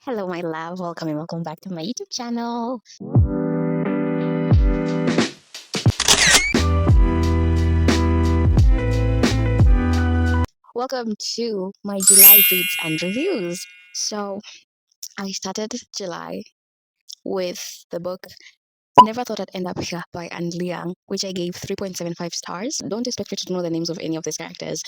Hello, my love. Welcome and welcome back to my YouTube channel. Welcome to my July reads and reviews. So, I started July with the book Never Thought I'd End Up Here by Anne Liang, which I gave 3.75 stars. Don't expect you to know the names of any of these characters.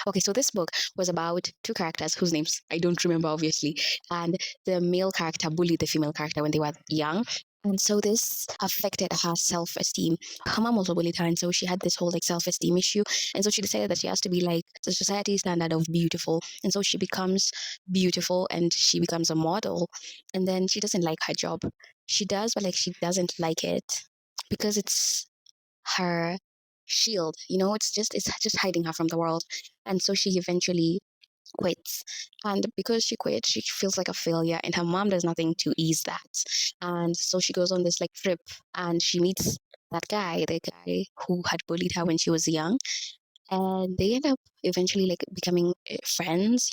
Okay, so this book was about two characters whose names I don't remember, obviously. And the male character bullied the female character when they were young. And so this affected her self esteem. Her mom also bullied her. And so she had this whole like self esteem issue. And so she decided that she has to be like the society standard of beautiful. And so she becomes beautiful and she becomes a model. And then she doesn't like her job. She does, but like she doesn't like it because it's her shield. It's just hiding her from the world. And so she eventually quits. And because she quit, she feels like a failure, and her mom does nothing to ease that. And so she goes on this like trip, and she meets that guy, the guy who had bullied her when she was young. And they end up eventually like becoming friends.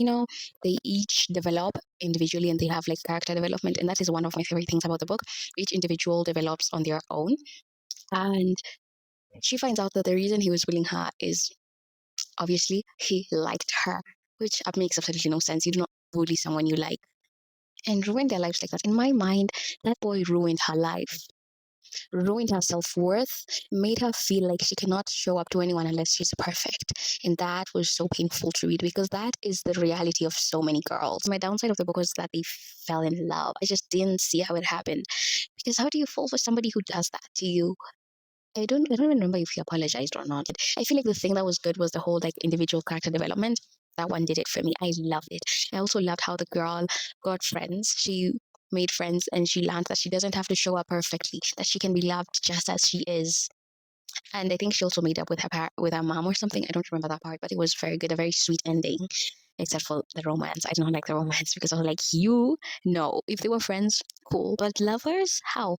They each develop individually and they have like character development. And that is one of my favorite things about the book. Each individual develops on their own. And she finds out that the reason he was bullying her is obviously he liked her, which makes absolutely no sense. You do not bully someone you like and ruin their lives like that. In my mind, that boy ruined her life, ruined her self worth, made her feel like she cannot show up to anyone unless she's perfect. And that was so painful to read because that is the reality of so many girls. My downside of the book was that they fell in love. I just didn't see how it happened. Because how do you fall for somebody who does that to you? I don't even remember if he apologized or not. I feel like the thing that was good was the whole like individual character development. That one did it for me. I loved it. I also loved how the girl got friends. She made friends and she learned that she doesn't have to show up perfectly, that she can be loved just as she is. And I think she also made up with with her mom or something. I don't remember that part, but it was very good, a very sweet ending. Except for the romance. I don't like the romance because I was like, you no. If they were friends, cool. But lovers? How?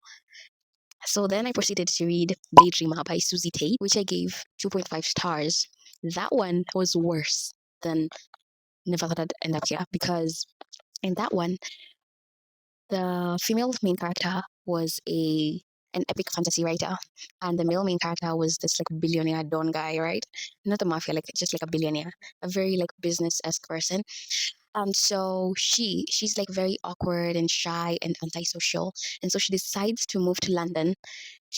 So then I proceeded to read Daydreamer by Susie Tate, which I gave 2.5 stars. That one was worse than Never Thought I'd End Up Here because in that one, the female main character was an epic fantasy writer, and the male main character was this like billionaire don guy, right? Not a mafia, like just like a billionaire, a very like business esque person. So she's like very awkward and shy and antisocial, and so she decides to move to London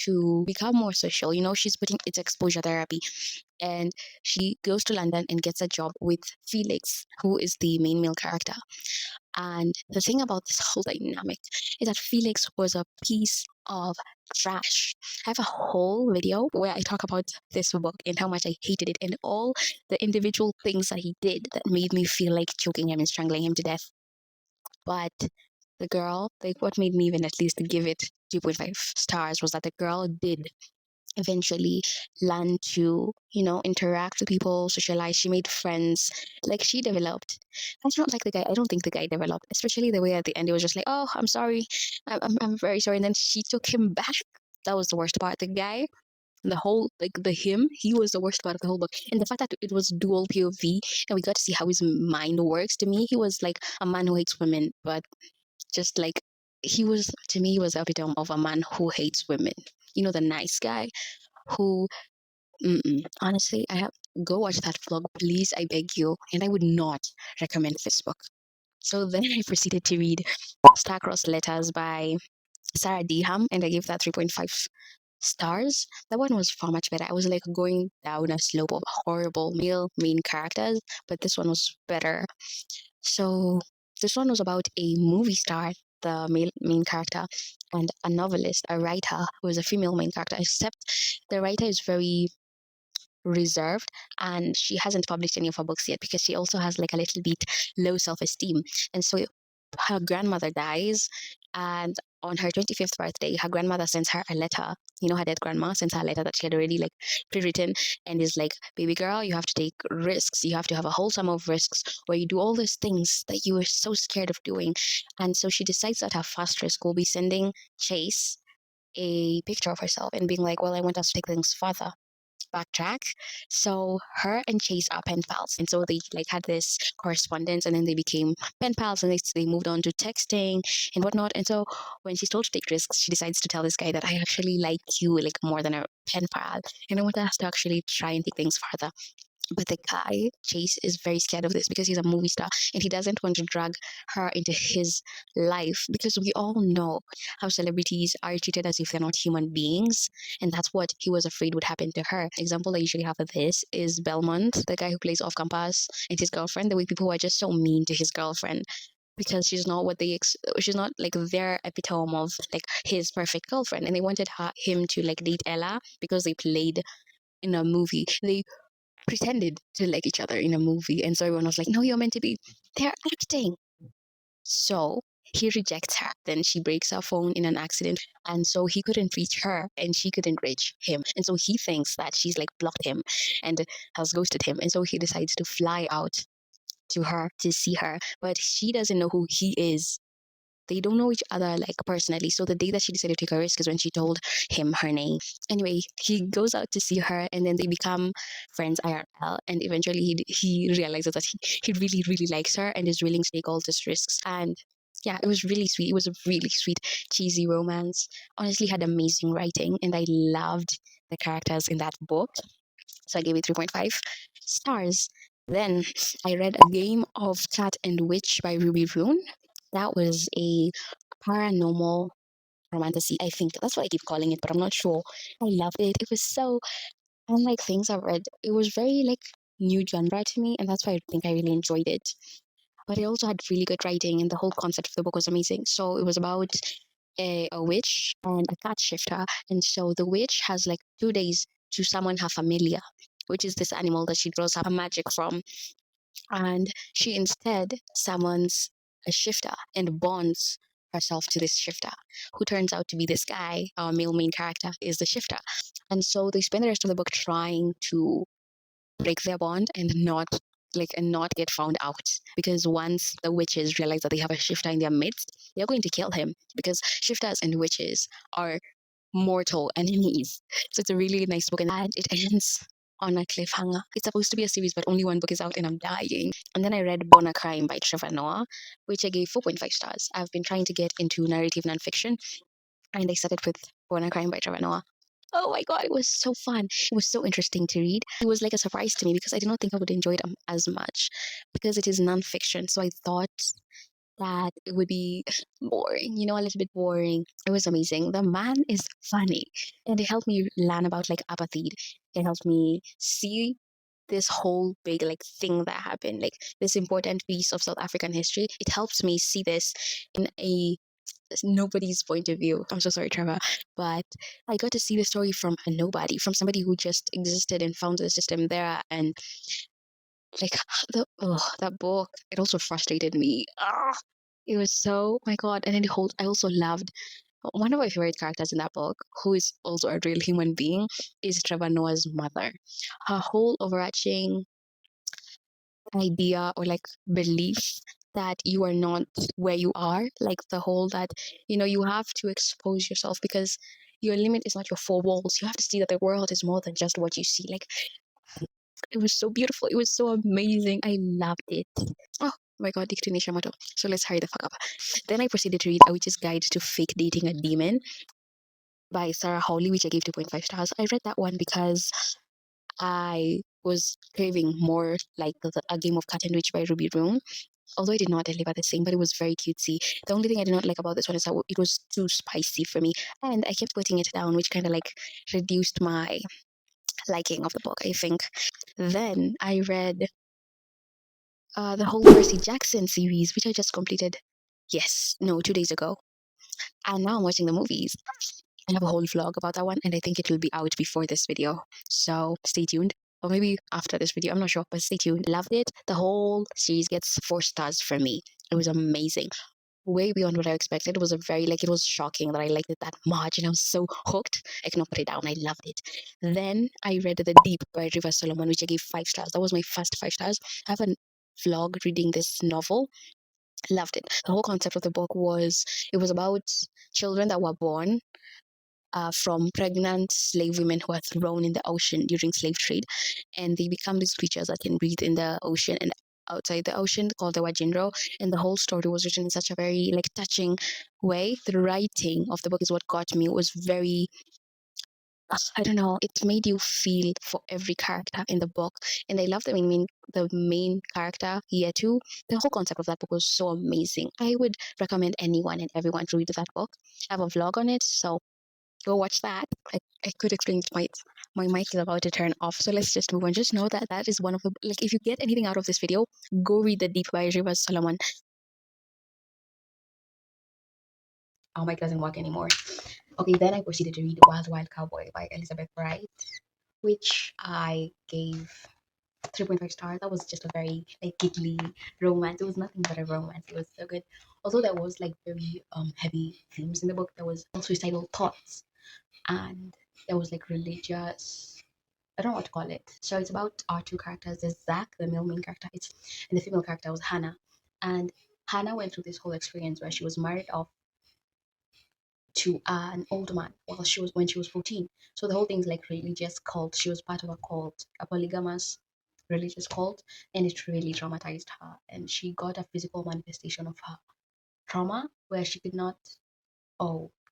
to become more social. She's putting it's exposure therapy. And she goes to London and gets a job with Felix, who is the main male character. And the thing about this whole dynamic is that Felix was a piece of trash. I have a whole video where I talk about this book and how much I hated it and all the individual things that he did that made me feel like choking him and strangling him to death. But the girl, like what made me even at least give it 2.5 stars was that the girl did eventually learn to, interact with people, socialize. She made friends. Like she developed. I do not like the guy. I don't think the guy developed, especially the way at the end it was just like, oh, I'm sorry. I'm very sorry. And then she took him back. That was the worst part. The guy, the whole, like the him, he was the worst part of the whole book. And the fact that it was dual POV and we got to see how his mind works. To me, he was like a man who hates women, but just like he was, to me, he was the epitome of a man who hates women. The nice guy who honestly, I have go watch that vlog, please. I beg you, and I would not recommend this book. So then I proceeded to read Star-Crossed Letters by Sarah Deham, and I gave that 3.5 stars. That one was far much better. I was like going down a slope of horrible male main characters, but this one was better. So this one was about a movie star, the male main character, and a novelist, a writer who is a female main character, except the writer is very reserved and she hasn't published any of her books yet because she also has like a little bit low self-esteem. And so her grandmother dies, and on her 25th birthday her grandmother sends her a letter. Her dead grandma sends her a letter that she had already like pre-written, and is like, baby girl, you have to take risks, you have to have a whole sum of risks where you do all these things that you were so scared of doing. And so she decides that her first risk will be sending Chase a picture of herself and being like, well, I want us to take things further. backtrack. So her and Chase are pen pals, and so they like had this correspondence, and then they became pen pals, and they moved on to texting and whatnot. And so when she's told to take risks, she decides to tell this guy that I actually like you like more than a pen pal, and I want us to actually try and take things further. But the guy, Chase, is very scared of this because he's a movie star and he doesn't want to drag her into his life because we all know how celebrities are treated as if they're not human beings. And that's what he was afraid would happen to her. Example I usually have of this is Belmont, the guy who plays off campus, and his girlfriend, the way people are just so mean to his girlfriend because she's not what she's not like their epitome of like his perfect girlfriend, and they wanted him to like date Ella because they played in a movie. They pretended to like each other in a movie. And so everyone was like, no, you're meant to be. They're acting. So he rejects her. Then she breaks her phone in an accident. And so he couldn't reach her and she couldn't reach him. And so he thinks that she's like blocked him and has ghosted him. And so he decides to fly out to her to see her. But she doesn't know who he is. They don't know each other like personally. So the day that she decided to take a risk is when she told him her name. Anyway, he goes out to see her and then they become friends IRL. And eventually he realizes that he really, really likes her and is willing to take all these risks. And yeah, it was really sweet. It was a really sweet, cheesy romance. Honestly, had amazing writing and I loved the characters in that book. So I gave it 3.5 stars. Then I read A Game of Cat and Witch by Ruby Rune. That was a paranormal romantasy. I think that's what I keep calling it, but I'm not sure. I loved it. It was so unlike things I've read. It was very like new genre to me, and that's why I think I really enjoyed it. But it also had really good writing, and the whole concept of the book was amazing. So it was about a witch and a cat shifter, and so the witch has like 2 days to summon her familia, which is this animal that she draws up her magic from, and she instead summons a shifter and bonds herself to this shifter, who turns out to be this guy. Our male main character is the shifter, and so they spend the rest of the book trying to break their bond and not get found out, because once the witches realize that they have a shifter in their midst, they're going to kill him because shifters and witches are mortal enemies. So it's a really nice book, and it ends on a cliffhanger. It's supposed to be a series, but only one book is out, and I'm dying. And then I read Born a Crime by Trevor Noah, which I gave 4.5 stars. I've been trying to get into narrative nonfiction, and I started with Born a Crime by Trevor Noah. Oh my god, it was so fun. It was so interesting to read. It was like a surprise to me because I did not think I would enjoy it as much because it is nonfiction. So I thought that it would be boring, a little bit boring. It was amazing. The man is funny and it helped me learn about like apathy. It helped me see this whole big like thing that happened, like this important piece of South African history. It helps me see this in a nobody's point of view. I'm so sorry, Trevor, but I got to see the story from a nobody, from somebody who just existed and found the system there. And like that book, it also frustrated me. It was so, my god. And then I also loved one of my favorite characters in that book, who is also a real human being, is Trevor Noah's mother. Her whole overarching idea or like belief that you are not where you are, like the whole that you have to expose yourself because your limit is not your four walls. You have to see that the world is more than just what you see. Like, it was so beautiful, it was so amazing, I loved it. Oh my god, Dictionary Moto. So let's hurry the fuck up. Then I proceeded to read A Witch's Guide to Fake Dating a Demon by Sarah Hawley, which I gave 2.5 stars. I read that one because I was craving more like A Game of Cat and Witch by Ruby Rune. Although it did not deliver the same, but it was very cutesy. The only thing I did not like about this one is that it was too spicy for me, and I kept putting it down, which kind of like reduced my liking of the book, I think. Then I read the whole Percy Jackson series, which I just completed. Yes, no, 2 days ago, and now I'm watching the movies. I have a whole vlog about that one, and I think it will be out before this video. So stay tuned. Or maybe after this video, I'm not sure, but stay tuned. Loved it. The whole series gets 4 stars from me. It was amazing. Way beyond what I expected. It was it was shocking that I liked it that much, and I was so hooked. I cannot put it down. I loved it. Then I read The Deep by River Solomon, which I gave 5 stars. That was my first 5 stars. I have a vlog reading this novel. Loved it. The whole concept of the book was it was about children that were born from pregnant slave women who are thrown in the ocean during slave trade, and they become these creatures that can breathe in the ocean and outside the ocean, called the Wajinro. And the whole story was written in such a very like touching way. The writing of the book is what got me. It was very, I don't know, it made you feel for every character in the book. And I love the main character, Yetu. The whole concept of that book was so amazing. I would recommend anyone and everyone to read that book. I have a vlog on it, so go watch that. I could explain it. My mic is about to turn off, so let's just move on. Just know that that is one of the, like, if you get anything out of this video, go read The Deep by Rivers Solomon. Oh, mic doesn't work anymore. Okay, then I proceeded to read Wild Wild Cowboy by Elizabeth Wright, which I gave 3.5 stars. That was just a very like giggly romance. It was nothing but a romance. It was so good. Although there was like very heavy themes in the book. There was suicidal thoughts, and there was like religious, I don't know what to call it. So it's about our two characters. There's Zach, the male main character. And the female character was Hannah. And Hannah went through this whole experience where she was married off to an old man while she was when she was 14. So the whole thing's like religious cult. She was part of a cult, a polygamous religious cult, and it really traumatized her. And she got a physical manifestation of her trauma where she could not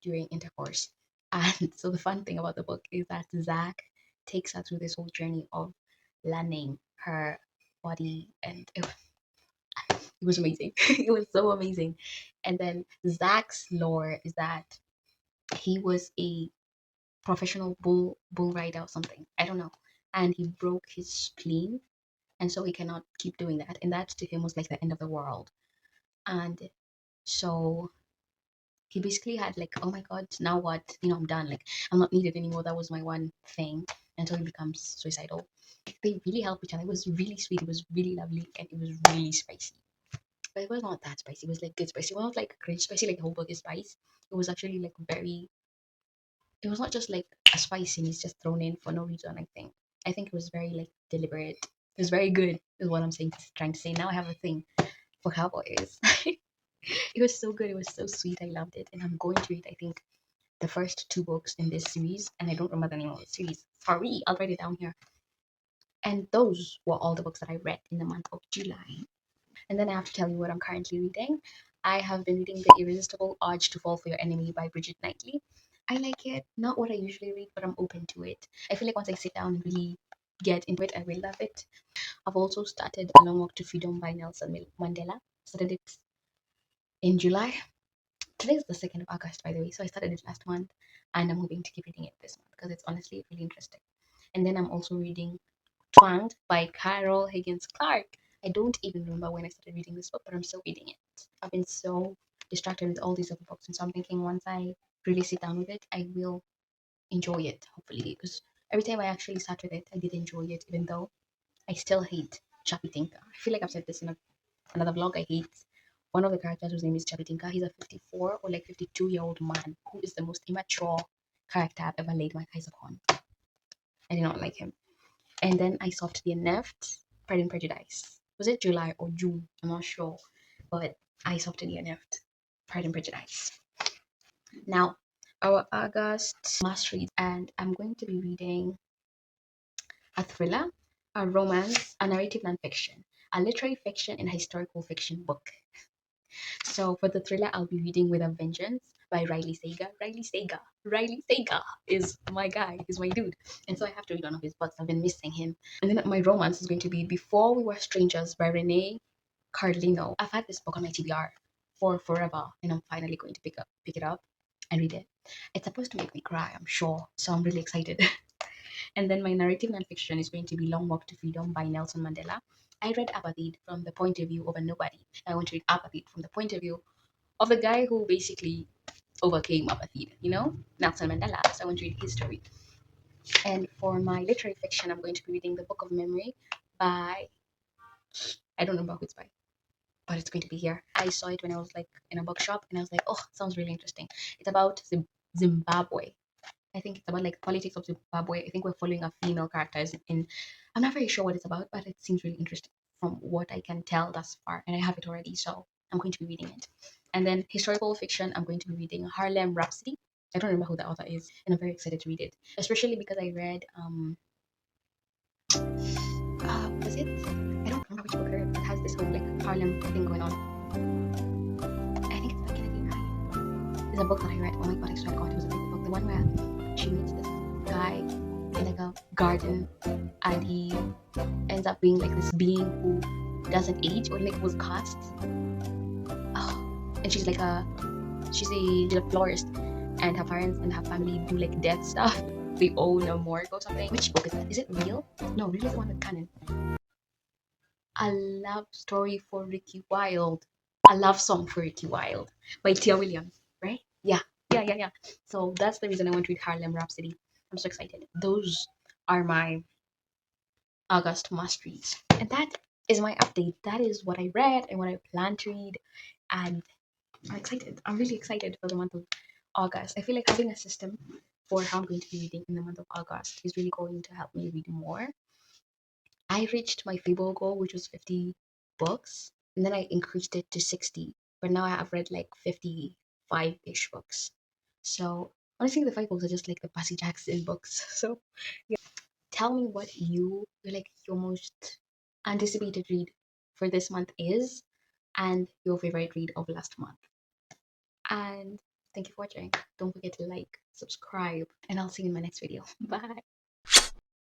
during intercourse. And so the fun thing about the book is that Zach takes her through this whole journey of learning her body, and it was amazing. It was so amazing. And then Zach's lore is that he was a professional bull rider or something. I don't know. And he broke his spleen, and so he cannot keep doing that. And that to him was like the end of the world. And so he basically had like, oh my god, now what? I'm done. Like, I'm not needed anymore. That was my one thing. Until he becomes suicidal. They really help each other. It was really sweet. It was really lovely, and it was really spicy. But it was not that spicy. It was like good spicy. It was not like cringe spicy. Like the whole book is spice. It was actually like very. It was not just like a spiciness just thrown in for no reason. I think it was very like deliberate. It was very good. Is what I'm saying. Trying to say. Now I have a thing for cowboys. It was so good. It was so sweet. I loved it, and I'm going to read, I think, the first two books in this series, and I don't remember the name of the series. Sorry, I'll write it down here. And those were all the books that I read in the month of July. And then I have to tell you what I'm currently reading. I have been reading The Irresistible Urge to Fall for Your Enemy by Bridget Knightley. I like it. Not what I usually read, but I'm open to it. I feel like once I sit down and really get into it, I will love it. I've also started A Long Walk to Freedom by Nelson Mandela. Started it in July. Today is the 2nd of August, by the way. So I started it last month, and I'm hoping to keep reading it this month because it's honestly really interesting. And then I'm also reading Twanged by Carol Higgins Clark. I don't even remember when I started reading this book, but I'm still reading it. I've been so distracted with all these other books, and so I'm thinking once I really sit down with it, I will enjoy it, hopefully. Because every time I actually sat with it, I did enjoy it, even though I still hate Chapi Tinka. I feel like I've said this in another vlog. I hate one of the characters whose name is Chapi Tinka. He's a 54 or like 52-year-old man who is the most immature character I've ever laid my eyes upon. I did not like him. And then I saw the Neft, Pride and Prejudice. Was it July or June? I'm not sure. But I saw the Neft, Pride and Prejudice. Now, our August must read, and I'm going to be reading a thriller, a romance, a narrative nonfiction, a literary fiction, and a historical fiction book. So for the thriller, I'll be reading With a Vengeance by Riley Sager. Riley Sager is my guy, is my dude. And so I have to read one of his books. I've been missing him. And then my romance is going to be Before We Were Strangers by Renee Cardlino. I've had this book on my TBR for forever, and I'm finally going to pick it up and read it. It's supposed to make me cry, I'm sure. So I'm really excited. And then my narrative nonfiction is going to be Long Walk to Freedom by Nelson Mandela. I read Apathy from the point of view of a nobody. I want to read Apathy from the point of view of the guy who basically overcame apathy, Nelson Mandela. So I want to read his story. And for my literary fiction, I'm going to be reading The Book of Memory by, I don't remember who it's by, but it's going to be here. I saw it when I was like in a bookshop, and I was like, oh, sounds really interesting. It's about Zimbabwe. I think it's about like politics of Zimbabwe. I think we're following a female characters in. I'm not very sure what it's about, but it seems really interesting from what I can tell thus far, and I have it already, so I'm going to be reading it. And then historical fiction, I'm going to be reading Harlem Rhapsody I don't remember who the author is, and I'm very excited to read it, especially because I read was it? I don't remember which book I read. It has this whole like Harlem thing going on. I think it's Kennedy Knight. It's a book that I read. Oh my god, I swear to God, it was a big book. The one where she meets this guy in like a garden, and he ends up being like this being who doesn't age or like was cast. Oh, and she's a florist, and her parents and her family do like death stuff. They own a morgue or something. Which book is that? Is it real? No, real is the one with Canon. A love story for Ricky Wilde. A love song for Ricky Wilde by Tia Williams, right? Yeah, yeah. So that's the reason I want to read Harlem Rhapsody. I'm so excited. Those are my August must reads. And that is my update. That is what I read and what I plan to read. And I'm excited. I'm really excited for the month of August. I feel like having a system for how I'm going to be reading in the month of August is really going to help me read more. I reached my Fable goal, which was 50 books, and then I increased it to 60. But now I have read like 55-ish books. So honestly, the five books are just like the Percy Jackson books. So yeah. Tell me what your most anticipated read for this month is, and your favorite read of last month. And thank you for watching. Don't forget to like, subscribe, and I'll see you in my next video. Bye.